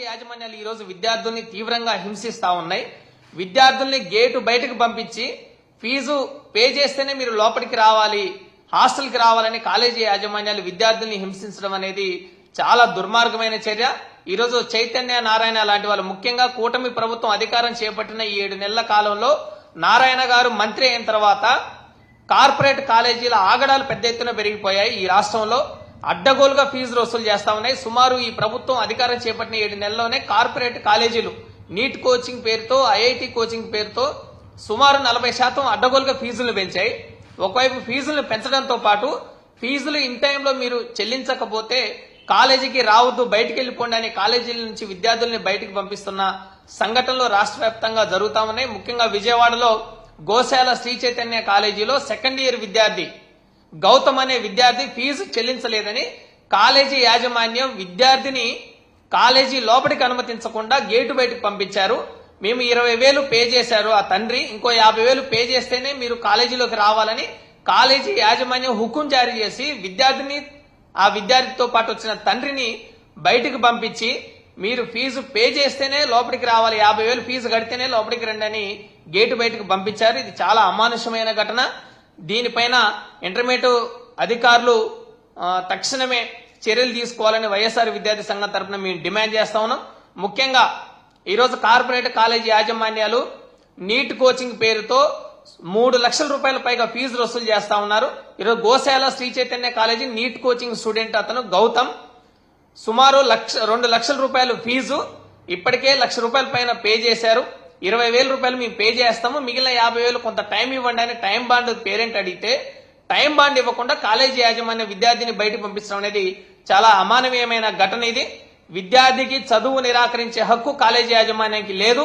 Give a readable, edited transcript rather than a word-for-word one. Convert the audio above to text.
యాజమాన్యాలు ఈ రోజు విద్యార్థుల్ని తీవ్రంగా హింసిస్తా ఉన్నాయి. విద్యార్థుల్ని గేటు బయటకు పంపించి ఫీజు పే చేస్తేనే మీరు లోపలికి రావాలి, హాస్టల్కి రావాలని కాలేజీ యాజమాన్యాలు విద్యార్థుల్ని హింసించడం అనేది చాలా దుర్మార్గమైన చర్య. ఈ రోజు చైతన్య నారాయణ లాంటి వాళ్ళు, ముఖ్యంగా కూటమి ప్రభుత్వం అధికారం చేపట్టిన ఈ 7 నెలల కాలంలో నారాయణ గారు మంత్రి అయిన తర్వాత కార్పొరేట్ కాలేజీల ఆగడాలు పెద్ద ఎత్తున పెరిగిపోయాయి. ఈ రాష్ట్రంలో అడ్డగోలుగా ఫీజులు వసూలు చేస్తా ఉన్నాయి. సుమారు ఈ ప్రభుత్వం అధికారం చేపట్టిన 7 నెలల్లోనే కార్పొరేట్ కాలేజీలు నీట్ కోచింగ్ పేరుతో, ఐఐటి కోచింగ్ పేరుతో సుమారు 40% అడ్డగోలుగా ఫీజులు పెంచాయి. ఒకవైపు ఫీజులను పెంచడంతో పాటు ఫీజులు ఇన్ టైంలో మీరు చెల్లించకపోతే కాలేజీకి రావద్దు, బయటికి వెళ్లిపోండి అని కాలేజీల నుంచి విద్యార్థుల్ని బయటికి పంపిస్తున్న సంఘటనలు రాష్ట్ర వ్యాప్తంగా జరుగుతా ఉన్నాయి. ముఖ్యంగా విజయవాడలో గోశాల శ్రీ చైతన్య కాలేజీలో సెకండ్ ఇయర్ విద్యార్థి గౌతమ్ అనే విద్యార్థి ఫీజు చెల్లించలేదని కాలేజీ యాజమాన్యం విద్యార్థిని కాలేజీ లోపలికి అనుమతించకుండా గేటు బయటకు పంపించారు. మేము 20,000 పే చేశారు ఆ తండ్రి, ఇంకో 50,000 పే చేస్తేనే మీరు కాలేజీలోకి రావాలని కాలేజీ యాజమాన్యం హుకుం జారీ చేసి విద్యార్థిని, ఆ విద్యార్థితో పాటు వచ్చిన తండ్రిని బయటకు పంపించి మీరు ఫీజు పే చేస్తేనే లోపలికి రావాలి, 50,000 ఫీజు కడితేనే లోపలికి రండి అని గేటు బయటకు పంపించారు. ఇది చాలా అమానుషమైన ఘటన. దీనిపైన ఇంటర్మీడియట్ అధికారులు తక్షణమే చర్యలు తీసుకోవాలని వైఎస్ఆర్ విద్యార్థి సంఘం తరఫున మేము డిమాండ్ చేస్తా ఉన్నాం. ముఖ్యంగా ఈరోజు కార్పొరేట్ కాలేజీ యాజమాన్యాలు నీట్ కోచింగ్ పేరుతో 3 లక్షల రూపాయల పైగా ఫీజులు వసూలు చేస్తా ఉన్నారు. ఈరోజు Gosala Sri Chaitanya college NEET coaching student అతను గౌతమ్ సుమారు 2 లక్షల రూపాయలు ఫీజు, ఇప్పటికే 1 లక్ష రూపాయల పైన పే చేశారు. 20,000 రూపాయలు మేము పే చేస్తాము, మిగిలిన 50,000 కొంత టైం ఇవ్వండి అని టైం బాండ్ పేరెంట్ అడిగితే టైం బాండ్ ఇవ్వకుండా కాలేజీ యాజమాన్య విద్యార్థిని బయటకు పంపించడం అనేది చాలా అమానవీయమైన ఘటన. ఇది విద్యార్థికి చదువు నిరాకరించే హక్కు కాలేజీ యాజమాన్యానికి లేదు.